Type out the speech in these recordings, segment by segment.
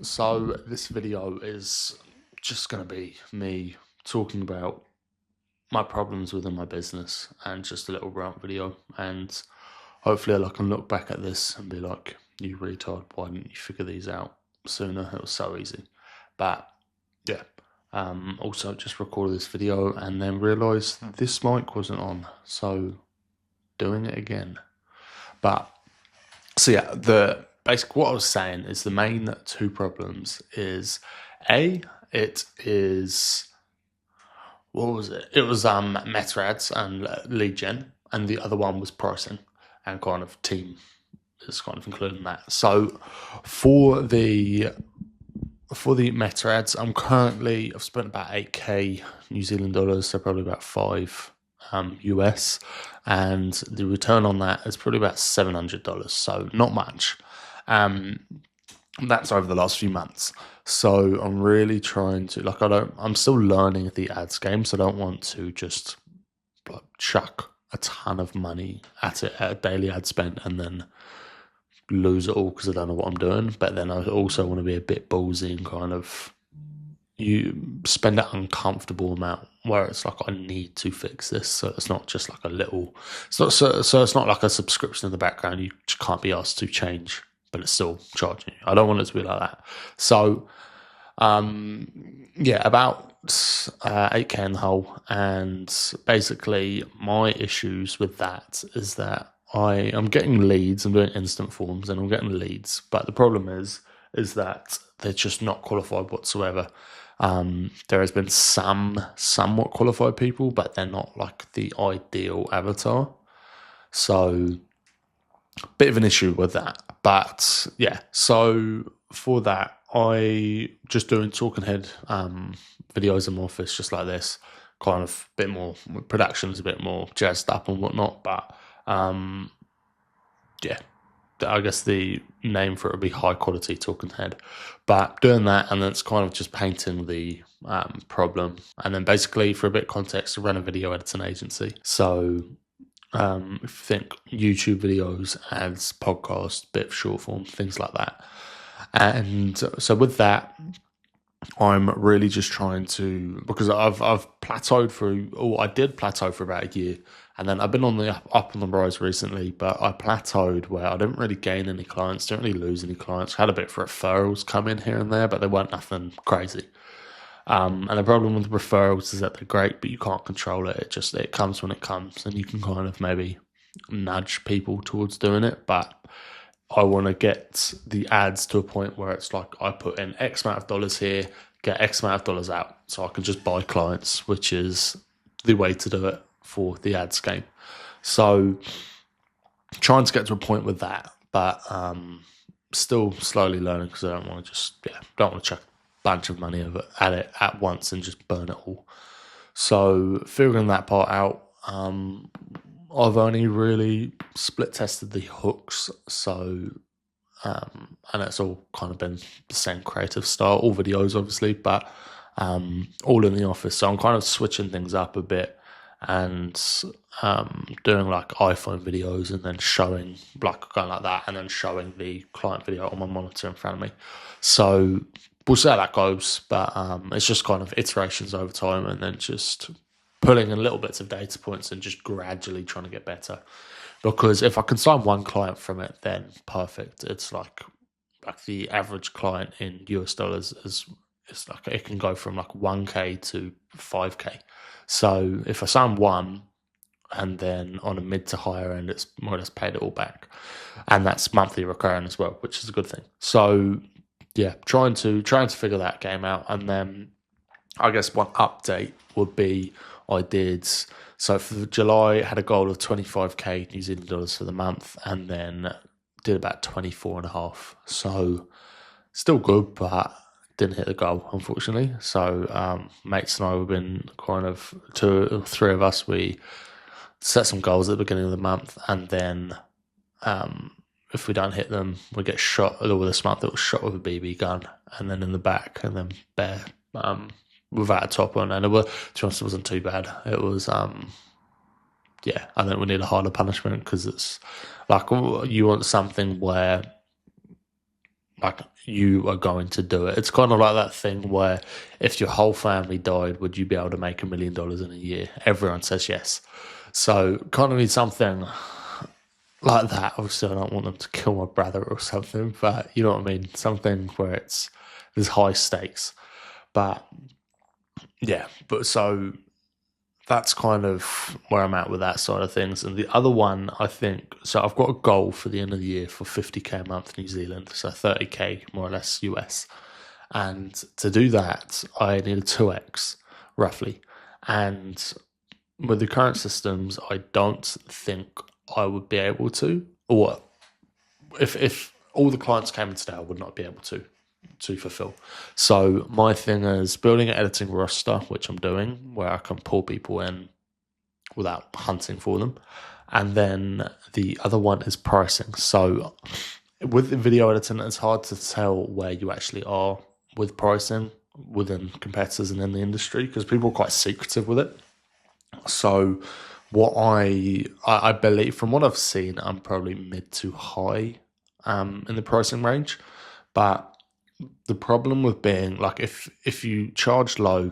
So this video is just going to be me talking about my problems within my business and just a little rant video. And hopefully I can look back at this and be like, you retard, why didn't you figure these out sooner? It was so easy. But yeah, also just recorded this video and then realised this mic wasn't on. So doing it again. But so yeah, the basic what I was saying is the main two problems is it is what was it? It was meta ads and lead gen, and the other one was pricing and kind of team is kind of including that. So for the meta ads, I've spent about 8k New Zealand dollars, so probably about 5 US, and the return on that is probably about $700, so not much. That's over the last few months. So I'm really trying to I'm still learning the ads game, so I don't want to just chuck a ton of money at it at a daily ad spend and then lose it all because I don't know what I'm doing. But then I also want to be a bit ballsy and kind of you spend an uncomfortable amount where it's like I need to fix this, so it's not just like a little. It's not so it's not like a subscription in the background you can't be asked to change, but it's still charging you. I don't want it to be like that. So, yeah, about 8k in the hole, and basically my issues with that is that I'm getting leads. I'm doing instant forms, and I'm getting leads, but the problem is that they're just not qualified whatsoever. There has been some somewhat qualified people, but they're not like the ideal avatar. So bit of an issue with that. But yeah, so for that, I just doing talking head videos in my office just like this, kind of a bit more production's a bit more jazzed up and whatnot. But yeah, I guess the name for it would be high quality talking head. But doing that, and then it's kind of just painting the problem. And then basically, for a bit of context, I run a video editing agency. So if you think YouTube videos, ads, podcasts, bit of short form, things like that. And so with that, I'm really just trying to, because I've plateaued I did plateau for about a year, and then I've been on the up on the rise recently, but I plateaued where I didn't really gain any clients, didn't really lose any clients. Had a bit of referrals come in here and there, but they weren't nothing crazy. And the problem with referrals is that they're great, but you can't control it. It comes when it comes, and you can kind of maybe nudge people towards doing it. But I want to get the ads to a point where it's like I put in X amount of dollars here, get X amount of dollars out, so I can just buy clients, which is the way to do it for the ads game. So trying to get to a point with that, but still slowly learning because I don't want to chuck bunch of money at it at once and just burn it all. So figuring that part out, I've only really split tested the hooks, so and it's all kind of been the same creative style, all videos obviously, but all in the office. So I'm kind of switching things up a bit and doing like iPhone videos and then showing going like that and then showing the client video on my monitor in front of me. So we'll see how that goes, but it's just kind of iterations over time and then just pulling in little bits of data points and just gradually trying to get better. Because if I can sign one client from it, then perfect. It's like the average client in US dollars it's like it can go from like 1k to 5k. So if I sign one, and then on a mid to higher end, it's more or less paid it all back, and that's monthly recurring as well, which is a good thing. So yeah, trying to figure that game out, and then I guess one update would be so for July I had a goal of 25k New Zealand dollars for the month, and then did about 24.5. So still good, but didn't hit the goal unfortunately. So mates and I have been kind of three of us. We set some goals at the beginning of the month, and then if we don't hit them, we get shot. Or this month it was shot with a BB gun, and then in the back, and then bare without a top on. And to be honest, it wasn't too bad. It was yeah, I think we need a harder punishment because it's like you want something where like you are going to do it. It's kind of like that thing where if your whole family died, would you be able to make $1 million in a year? Everyone says yes. So kind of need something like that. Obviously, I don't want them to kill my brother or something, but you know what I mean. Something where there's high stakes. But yeah, but so that's kind of where I'm at with that side of things. And the other one, I think, so I've got a goal for the end of the year for 50k a month New Zealand, so 30k more or less US. And to do that, I need a 2x roughly. And with the current systems, I don't think I would be able to, or if all the clients came in today, I would not be able to fulfill. So my thing is building an editing roster, which I'm doing, where I can pull people in without hunting for them. And then the other one is pricing. So with video editing, it's hard to tell where you actually are with pricing within competitors and in the industry because people are quite secretive with it. So what I believe, from what I've seen, I'm probably mid to high in the pricing range. But the problem with being like, if you charge low,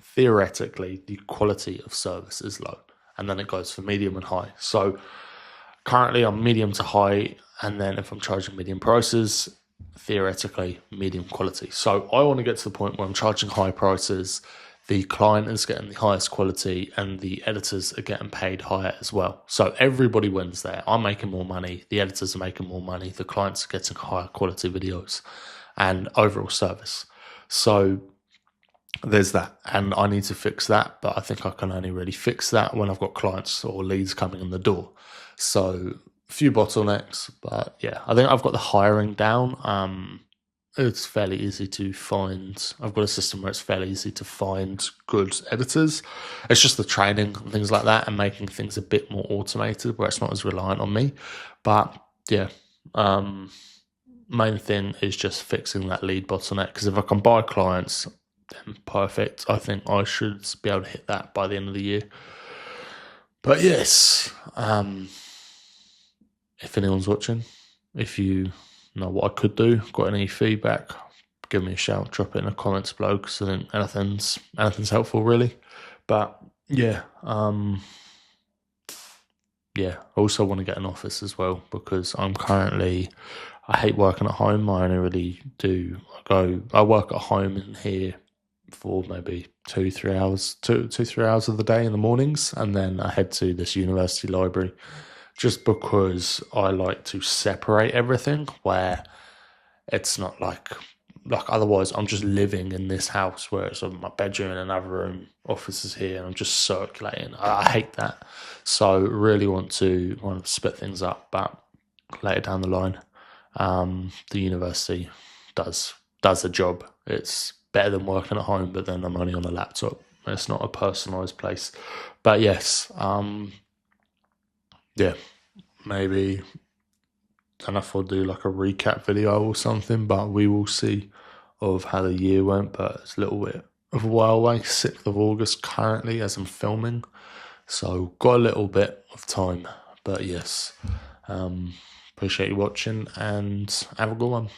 theoretically the quality of service is low, and then it goes for medium and high. So currently I'm medium to high, and then if I'm charging medium prices, theoretically medium quality. So I want to get to the point where I'm charging high prices, the client is getting the highest quality, and the editors are getting paid higher as well. So everybody wins there. I'm making more money, the editors are making more money, the clients are getting higher quality videos and overall service. So there's that, and I need to fix that, but I think I can only really fix that when I've got clients or leads coming in the door. So a few bottlenecks, but yeah, I think I've got the hiring down. It's fairly easy to find. I've got a system where it's fairly easy to find good editors. It's just the training and things like that and making things a bit more automated where it's not as reliant on me. But yeah, main thing is just fixing that lead bottleneck, because if I can buy clients, then perfect. I think I should be able to hit that by the end of the year. But yes, if anyone's watching, if you know what I could do, got any feedback, give me a shout, drop it in the comments below, because I think anything's helpful really. But yeah, I also want to get an office as well, because I hate working at home. I only really I work at home in here for maybe 2-3 hours, 2-3 hours of the day in the mornings, and then I head to this university library, just because I like to separate everything, where it's not like otherwise I'm just living in this house where it's my bedroom in another room, office is here, and I'm just circulating. I hate that. So really want to split things up, but later down the line, the university does the job. It's better than working at home, but then I'm only on a laptop. It's not a personalised place. But yes, maybe I don't know if I'll do like a recap video or something, but we will see of how the year went. But it's a little bit of a while away, 6th of August currently as I'm filming. So got a little bit of time. But yes, appreciate you watching and have a good one.